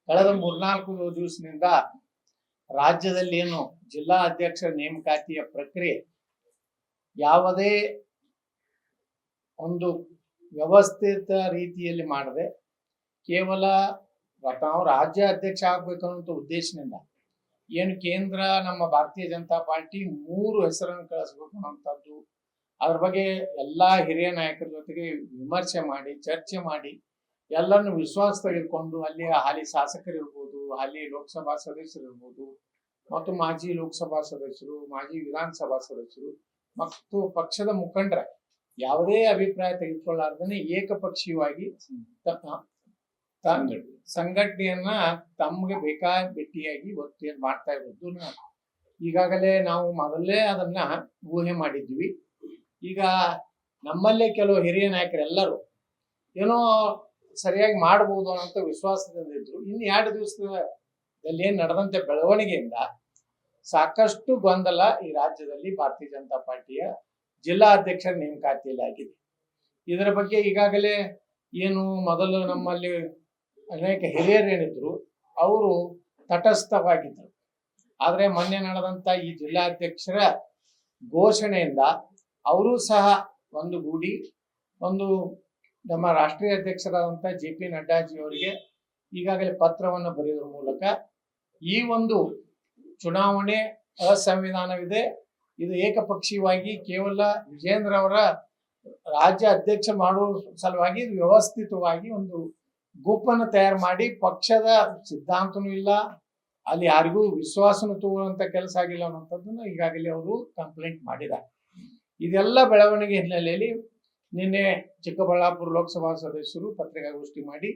ಕಳೆದ 3-4 ದಿವಸದಿಂದ ರಾಜ್ಯದಲ್ಲಿ ಏನು ಜಿಲ್ಲಾ ಅಧ್ಯಕ್ಷರ ನೇಮಕಾತಿಯ ಪ್ರಕ್ರಿಯೆ ಯಾವುದೇ ಒಂದು ವ್ಯವಸ್ಥಿತ ರೀತಿಯಲ್ಲಿ ಮಾಡದೆ ಕೇವಲ ನಾವು ರಾಜ್ಯ ಅಧ್ಯಕ್ಷ ಆಗ್ಬೇಕು ಅನ್ನೋ ಉದ್ದೇಶದಿಂದ ಏನು ಕೇಂದ್ರ ನಮ್ಮ ಭಾರತೀಯ ಜನತಾ ಪಾರ್ಟಿ 3 ಹೆಸರನ್ನು ಕಳಿಸ್ಬೇಕು ಅನ್ನೋಂಥದ್ದು, ಅದ್ರ ಬಗ್ಗೆ ಎಲ್ಲಾ ಹಿರಿಯ ನಾಯಕರ ಜೊತೆಗೆ ವಿಮರ್ಶೆ ಮಾಡಿ ಚರ್ಚೆ ಮಾಡಿ ಎಲ್ಲರನ್ನು ವಿಶ್ವಾಸ ತೆಗೆದುಕೊಂಡು ಅಲ್ಲಿ ಹಾಲಿ ಶಾಸಕರಿರ್ಬೋದು, ಹಾಲಿ ಲೋಕಸಭಾ ಸದಸ್ಯರಿರ್ಬೋದು ಮತ್ತು ಮಾಜಿ ಲೋಕಸಭಾ ಸದಸ್ಯರು, ಮಾಜಿ ವಿಧಾನಸಭಾ ಸದಸ್ಯರು ಮತ್ತು ಪಕ್ಷದ ಮುಖಂಡರ ಯಾವುದೇ ಅಭಿಪ್ರಾಯ ತೆಗೆದುಕೊಳ್ಳಾರ್ದೇ ಏಕಪಕ್ಷೀಯವಾಗಿ ಸಂಘಟನೆಯನ್ನ ತಮ್ಗೆ ಬೇಕಾಬಿಟ್ಟಿಯಾಗಿ ಒತ್ತೇನು ಮಾಡ್ತಾ ಇರೋದು ಈಗಾಗಲೇ ನಾವು ಮೊದಲೇ ಅದನ್ನ ಊಹೆ ಮಾಡಿದ್ವಿ. ಈಗ ನಮ್ಮಲ್ಲೇ ಕೆಲವು ಹಿರಿಯ ನಾಯಕರೆಲ್ಲರೂ ಏನೋ ಸರಿಯಾಗಿ ಮಾಡಬಹುದು ಅನ್ನೋ ವಿಶ್ವಾಸದಿಂದ ಇದ್ರು. ಇನ್ನು 2 ದಿವಸದಲ್ಲಿ ಏನ್ ನಡೆದಂತೆ ಬೆಳವಣಿಗೆಯಿಂದ ಸಾಕಷ್ಟು ಗೊಂದಲ ಈ ರಾಜ್ಯದಲ್ಲಿ ಭಾರತೀಯ ಜನತಾ ಪಾರ್ಟಿಯ ಜಿಲ್ಲಾ ಅಧ್ಯಕ್ಷರ ನೇಮಕಾತಿಯಲ್ಲಿ ಆಗಿದೆ. ಇದರ ಬಗ್ಗೆ ಈಗಾಗಲೇ ಏನು ಮೊದಲು ನಮ್ಮಲ್ಲಿ ಅನೇಕ ಹಿರಿಯರೇನಿದ್ರು ಅವರು ತಟಸ್ಥವಾಗಿದ್ದರು. ಆದ್ರೆ ಮೊನ್ನೆ ನಡೆದಂತ ಈ ಜಿಲ್ಲಾ ಅಧ್ಯಕ್ಷರ ಘೋಷಣೆಯಿಂದ ಅವರು ಸಹ ಒಂದುಗೂಡಿ ನಮ್ಮ ರಾಷ್ಟ್ರೀಯ ಅಧ್ಯಕ್ಷರಾದಂಥ JP ನಡ್ಡಾಜಿ ಅವರಿಗೆ ಈಗಾಗಲೇ ಪತ್ರವನ್ನು ಬರೆಯುವ ಮೂಲಕ ಈ ಒಂದು ಚುನಾವಣೆ ಅಸಂವಿಧಾನವಿದೆ, ಇದು ಏಕಪಕ್ಷೀಯವಾಗಿ ಕೇವಲ ವಿಜೇಂದ್ರ ಅವರ ರಾಜ್ಯ ಅಧ್ಯಕ್ಷ ಮಾಡುವ ಸಲುವಾಗಿ ವ್ಯವಸ್ಥಿತವಾಗಿ ಒಂದು ಗುಂಪನ್ನು ತಯಾರು ಮಾಡಿ ಪಕ್ಷದ ಸಿದ್ಧಾಂತನೂ ಇಲ್ಲ, ಅಲ್ಲಿ ಯಾರಿಗೂ ವಿಶ್ವಾಸನ ತಗೊಳ್ಳುವಂತ ಕೆಲಸ ಆಗಿಲ್ಲ ಅನ್ನೋಂಥದ್ದನ್ನು ಈಗಾಗಲೇ ಅವರು ಕಂಪ್ಲೇಂಟ್ ಮಾಡಿದ್ದಾರೆ. ಇದೆಲ್ಲ ಬೆಳವಣಿಗೆ ಹಿನ್ನೆಲೆಯಲ್ಲಿ ನಿನ್ನೆ ಚಿಕ್ಕಬಳ್ಳಾಪುರ ಲೋಕಸಭಾ ಸದಸ್ಯರು ಪತ್ರಿಕಾಗೋಷ್ಠಿ ಮಾಡಿ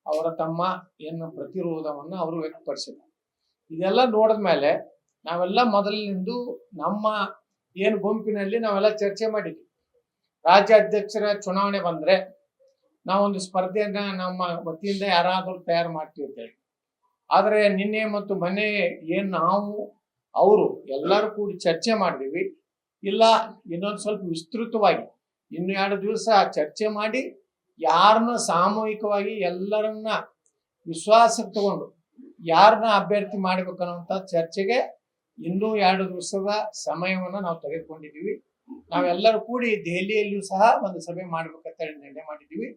ಅವರ ತಮ್ಮ ಏನು ಪ್ರತಿರೋಧವನ್ನು ಅವರು ವ್ಯಕ್ತಪಡಿಸಿದ್ದಾರೆ. ಇದೆಲ್ಲ ನೋಡಿದ ಮೇಲೆ ನಾವೆಲ್ಲ ಮೊದಲಿನಿಂದ ನಮ್ಮ ಏನು ಗುಂಪಿನಲ್ಲಿ ನಾವೆಲ್ಲ ಚರ್ಚೆ ಮಾಡಿದ್ವಿ. ರಾಜ್ಯ ಅಧ್ಯಕ್ಷರ ಚುನಾವಣೆ ಬಂದ್ರೆ ನಾವೊಂದು ಸ್ಪರ್ಧೆಯನ್ನ ನಮ್ಮ ವತಿಯಿಂದ ಯಾರಾದರೂ ತಯಾರು ಮಾಡ್ತೀವಿ ಅಂತ ಹೇಳಿ. ಆದ್ರೆ ನಿನ್ನೆ ಮತ್ತು ಮೊನ್ನೆ ಏನ್ ನಾವು ಅವರು ಎಲ್ಲರೂ ಕೂಡಿ ಚರ್ಚೆ ಮಾಡಿದ್ವಿ. ಇಲ್ಲ ಇನ್ನೊಂದು ಸ್ವಲ್ಪ ವಿಸ್ತೃತವಾಗಿ ಇನ್ನು 2 ದಿವಸ ಚರ್ಚೆ ಮಾಡಿ ಯಾರನ್ನ ಸಾಮೂಹಿಕವಾಗಿ ಎಲ್ಲರನ್ನ ವಿಶ್ವಾಸಕ್ಕೆ ತಗೊಂಡು ಯಾರನ್ನ ಅಭ್ಯರ್ಥಿ ಮಾಡ್ಬೇಕನ್ನುವಂತ ಚರ್ಚೆಗೆ ಇನ್ನೂ 2 ದಿವಸದ ಸಮಯವನ್ನ ನಾವು ತೆಗೆದುಕೊಂಡಿದ್ದೀವಿ. ನಾವೆಲ್ಲರೂ ಕೂಡಿ ದೆಹಲಿಯಲ್ಲೂ ಸಹ ಒಂದು ಸಭೆ ಮಾಡ್ಬೇಕಂತ ಹೇಳಿ ನಿರ್ಣಯ ಮಾಡಿದ್ದೀವಿ.